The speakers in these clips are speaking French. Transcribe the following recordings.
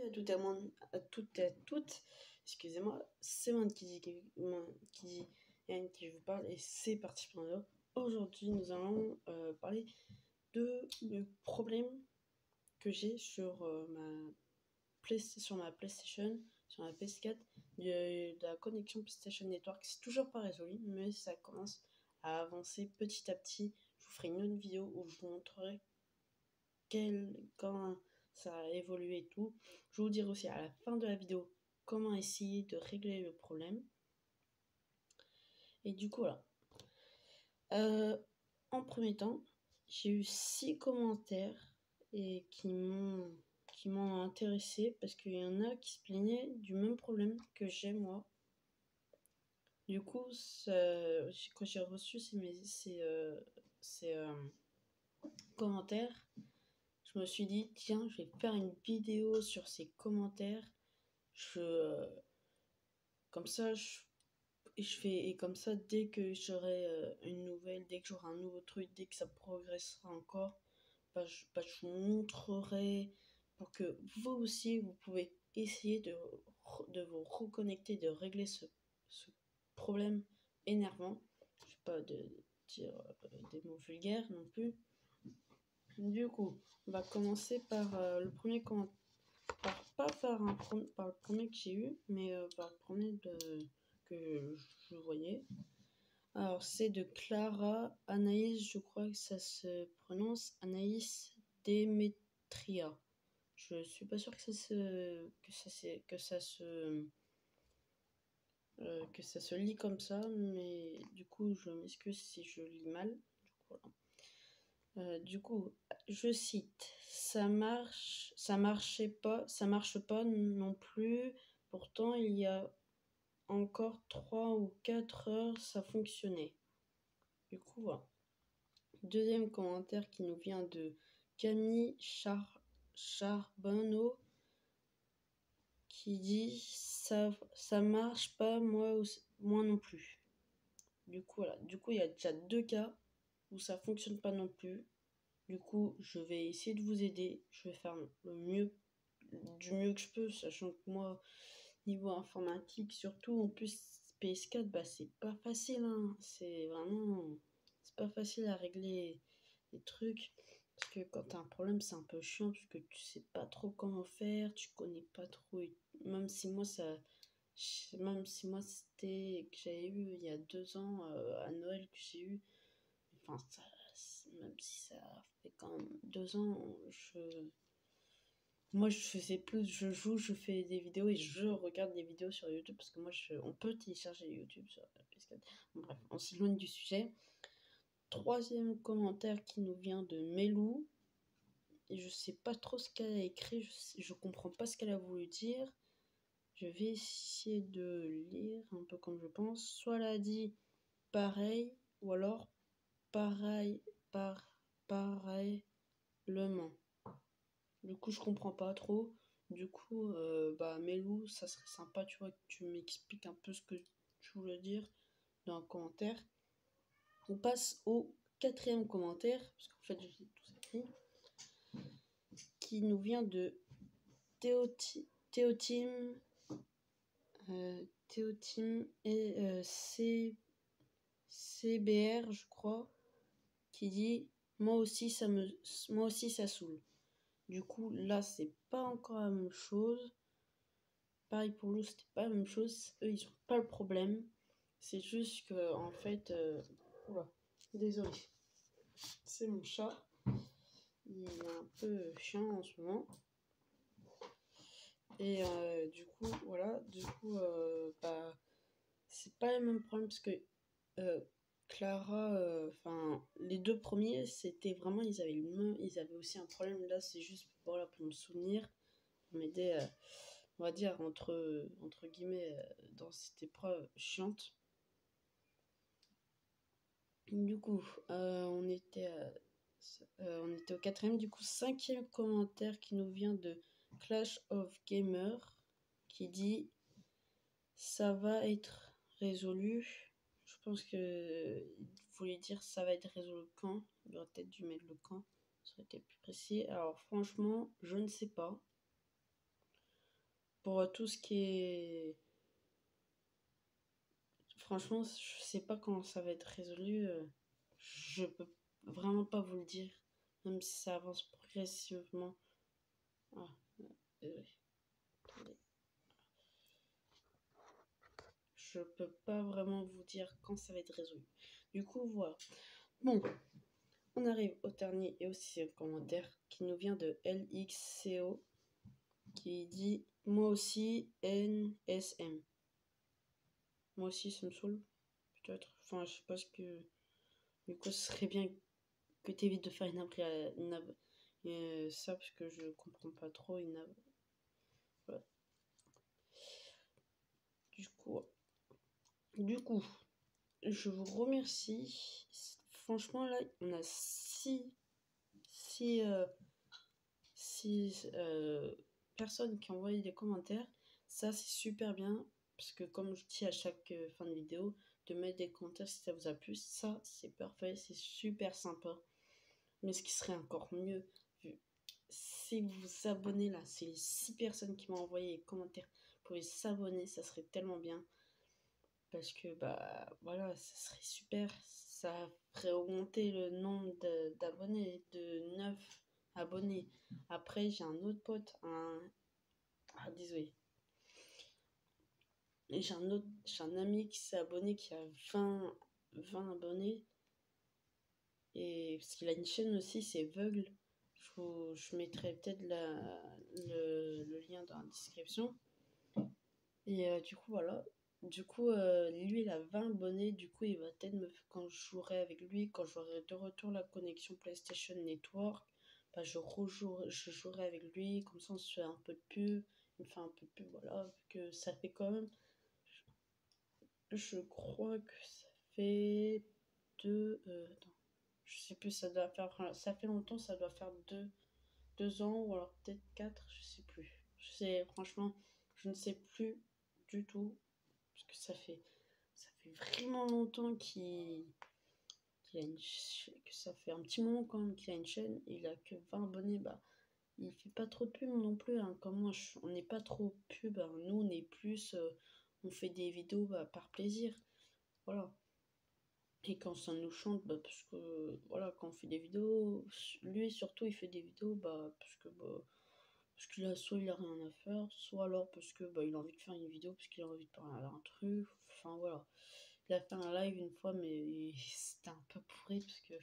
à toutes et à toutes et à toutes. Excusez-moi, c'est moi qui dit Yann qui vous parle et c'est parti pour un. Aujourd'hui, nous allons parler du problème que j'ai sur ma PlayStation, sur ma PS4, de la connexion PlayStation Network. C'est toujours pas résolu, mais ça commence à avancer petit à petit. Je vous ferai une autre vidéo où je vous montrerai comment ça a évolué et tout. Je vous dirai aussi à la fin de la vidéo comment essayer de régler le problème. Et du coup, voilà. En premier temps, j'ai eu 6 commentaires et qui m'ont intéressé parce qu'il y en a qui se plaignaient du même problème que j'ai moi. Du coup, quand j'ai reçu ces commentaires, je me suis dit, tiens, je vais faire une vidéo sur ces commentaires. Comme ça, et comme ça, dès que j'aurai une nouvelle, dès que j'aurai un nouveau truc, dès que ça progressera encore, je vous montrerai pour que vous aussi, vous pouvez essayer de vous reconnecter, de régler ce problème énervant. Je ne vais pas dire des mots vulgaires non plus. Du coup, on va commencer par le premier commentaire. Pas par le premier que j'ai eu, mais par le premier que je voyais. Alors, c'est de Clara Anaïs, je crois que ça se prononce Anaïs Demetria. Je suis pas sûr que ça se lit comme ça, mais du coup, je m'excuse si je lis mal. Du coup, je cite, ça marche pas non plus. Pourtant, il y a encore 3 ou 4 heures, ça fonctionnait. Du coup, voilà. Deuxième commentaire qui nous vient de Camille Charbonneau qui dit ça marche pas, moi non plus. Du coup, voilà. Du coup, il y a déjà 2 cas où ça fonctionne pas non plus. Du coup, je vais essayer de vous aider. Je vais faire du mieux que je peux, sachant que moi, niveau informatique, surtout en plus PS4, c'est pas facile. Hein. C'est pas facile à régler les trucs. Parce que quand t'as un problème, c'est un peu chiant, parce que tu sais pas trop comment faire, tu connais pas trop. Même si moi, c'était que j'avais eu il y a 2 ans à Noël que j'ai eu. Enfin, même si ça fait quand même 2 ans, moi je faisais plus, je joue, je fais des vidéos et je regarde des vidéos sur YouTube parce que moi on peut télécharger YouTube sur la PS4. Bon, bref, on s'éloigne du sujet. Troisième commentaire qui nous vient de Melou. Et je sais pas trop ce qu'elle a écrit, je comprends pas ce qu'elle a voulu dire. Je vais essayer de lire un peu comme je pense. Soit elle a dit pareil, ou alors pareillement. Du coup, je comprends pas trop. Du coup, Melou, ça serait sympa, tu vois, que tu m'expliques un peu ce que tu voulais dire dans un commentaire. On passe au 4e commentaire, parce qu'en fait, j'ai tout écrit, qui nous vient de Théotime et CBR, je crois, qui dit moi aussi ça saoule. Du coup, là, c'est pas encore la même chose. Pareil pour Lou, c'était pas la même chose. Eux, ils ont pas le problème. C'est juste que, en fait, oula, désolé. C'est mon chat. Il est un peu chiant en ce moment. Et du coup, voilà. Du coup, c'est pas le même problème parce que Clara, les 2 premiers, c'était vraiment, ils avaient aussi un problème. Là, c'est juste pour me souvenir, pour m'aider, on va dire, entre guillemets, dans cette épreuve chiante. Du coup, on était au 4e. Du coup, 5e commentaire qui nous vient de Clash of Gamer qui dit ça va être résolu. Je pense que il voulait dire ça va être résolu quand. Il aurait peut-être dû mettre le quand. Ça aurait été plus précis. Alors franchement, je ne sais pas. pour tout ce qui est... Franchement, je sais pas quand ça va être résolu. Je peux vraiment pas vous le dire, même si ça avance progressivement. Ah, désolé. Attendez. Je peux pas vraiment vous dire quand ça va être résolu. Du coup, voilà. Bon, on arrive au dernier et aussi au commentaire qui nous vient de LXCO qui dit moi aussi NSM. Moi aussi, ça me saoule, peut-être. Enfin, je sais pas ce que. Du coup, ce serait bien que tu évites de faire ça parce que je comprends pas trop voilà. Du coup, je vous remercie. Franchement, là, on a six personnes qui ont envoyé des commentaires. Ça, c'est super bien. Parce que comme je dis à chaque fin de vidéo, de mettre des commentaires si ça vous a plu, ça, c'est parfait. C'est super sympa. Mais ce qui serait encore mieux, si vous vous abonnez là, c'est les 6 personnes qui m'ont envoyé les commentaires pour les s'abonner, ça serait tellement bien. Parce que, bah, voilà, ça serait super. Ça ferait augmenter le nombre d'abonnés de 9 abonnés. Après, j'ai un autre pote, désolé. Et j'ai un ami qui s'est abonné qui a 20 abonnés. Et parce qu'il a une chaîne aussi, c'est Veugle. Je mettrai peut-être le lien dans la description. Et du coup, voilà. Du coup, lui, il a 20 abonnés. Du coup, il va peut-être quand je jouerai avec lui, quand j'aurai de retour la connexion PlayStation Network, bah, je jouerai avec lui. Comme ça, on se fait un peu de pub. Il me fait un peu de pub, voilà. Vu que ça fait quand même. Je crois que ça fait attends. Je sais plus, ça fait longtemps, ça doit faire 2 ans ou alors peut-être 4, je sais plus. Franchement, je ne sais plus du tout parce que ça fait vraiment longtemps que ça fait un petit moment quand même qu'il a une chaîne. Il a que 20 abonnés, bah il fait pas trop de pub non plus. Hein. Comme moi, on n'est pas trop pub. Hein. Nous, on est plus, on fait des vidéos par plaisir. Voilà. Et quand ça nous chante, bah, parce que voilà, quand on fait des vidéos, lui surtout il fait des vidéos parce qu'il a soit il a rien à faire, soit alors parce que il a envie de faire une vidéo parce qu'il a envie de parler d'un truc. Enfin voilà. Il a fait un live une fois mais c'était un peu pourri parce que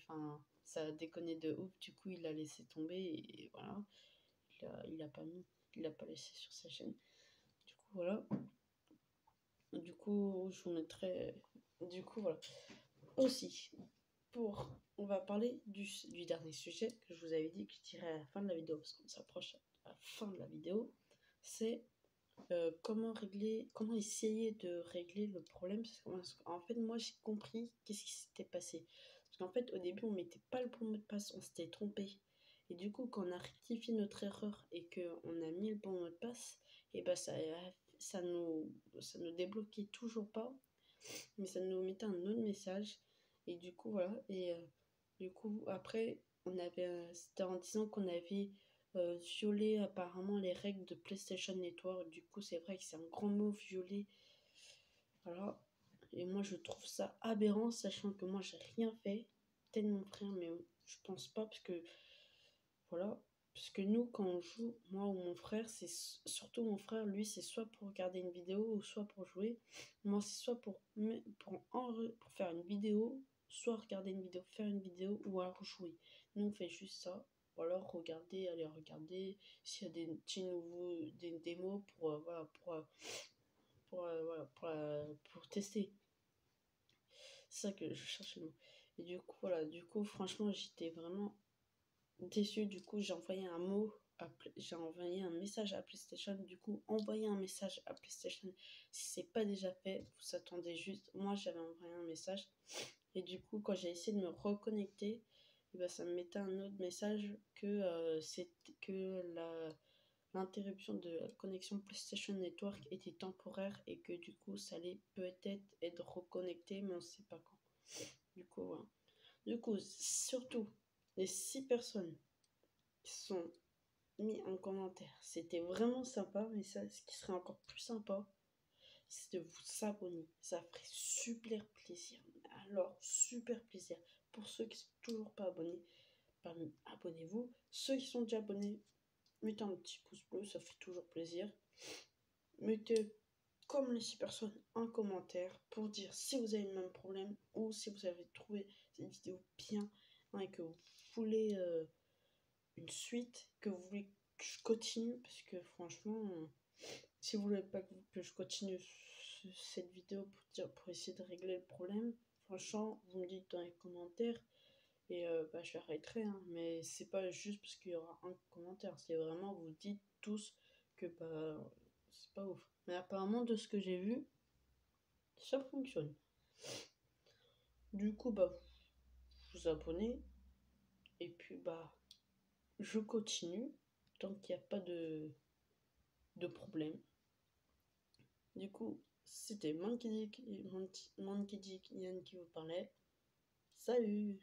ça a déconné de ouf, du coup il a laissé tomber et voilà. Il a pas laissé sur sa chaîne. Du coup voilà. Du coup je vous mettrai. Du coup voilà. Aussi. On va parler du dernier sujet que je vous avais dit que je dirais à la fin de la vidéo, parce qu'on s'approche à la fin de la vidéo, c'est comment essayer de régler le problème. Parce qu'en fait, moi, j'ai compris qu'est-ce qui s'était passé. Parce qu'en fait, au début, on mettait pas le bon mot de passe, on s'était trompé. Et du coup, quand on a rectifié notre erreur et qu'on a mis le bon mot de passe, et bah ça nous débloquait toujours pas, mais ça nous mettait un autre message. Et du coup, voilà. Et du coup, après, c'était en disant qu'on avait violé apparemment les règles de PlayStation Network. Du coup, c'est vrai que c'est un grand mot, violer. Voilà. Et moi, je trouve ça aberrant, sachant que moi, j'ai rien fait. Peut-être mon frère, mais je pense pas, parce que voilà. Parce que nous, quand on joue, moi ou mon frère, c'est surtout mon frère, lui, c'est soit pour regarder une vidéo ou soit pour jouer. Moi, c'est soit pour faire une vidéo, soit regarder une vidéo, faire une vidéo ou alors jouer. Nous, on fait juste ça. Ou alors aller regarder s'il y a des petits nouveaux, des démos pour tester. C'est ça que je cherchais le mot. Et du coup, voilà, franchement, j'étais vraiment déçu. Du coup, j'ai envoyé un message à PlayStation. Du coup, envoyer un message à PlayStation, si c'est pas déjà fait, vous attendez juste. Moi, j'avais envoyé un message. Et du coup, quand j'ai essayé de me reconnecter, et ben, ça me mettait un autre message que l'interruption de la connexion PlayStation Network était temporaire et que du coup, ça allait peut-être être reconnecté, mais on ne sait pas quand. Du coup, voilà. Du coup, surtout, les 6 personnes qui sont mis un commentaire. C'était vraiment sympa, mais ça, ce qui serait encore plus sympa, c'est de vous abonner. Ça ferait super plaisir. Alors, super plaisir. Pour ceux qui sont toujours pas abonnés, abonnez-vous. Ceux qui sont déjà abonnés, mettez un petit pouce bleu, ça fait toujours plaisir. Mettez, comme les 6 personnes, un commentaire pour dire si vous avez le même problème ou si vous avez trouvé cette vidéo bien, hein, et que vous voulez une suite, que vous voulez que je continue, parce que franchement, si vous voulez pas que je continue cette vidéo pour essayer de régler le problème, franchement, vous me dites dans les commentaires et je l'arrêterai, hein. Mais c'est pas juste parce qu'il y aura un commentaire, c'est vraiment vous dites tous que c'est pas ouf. Mais apparemment, de ce que j'ai vu, ça fonctionne. Du coup, vous abonnez et puis je continue tant qu'il n'y a pas de problème. Du coup, c'était Monkey Dick Yann qui vous parlait. Salut!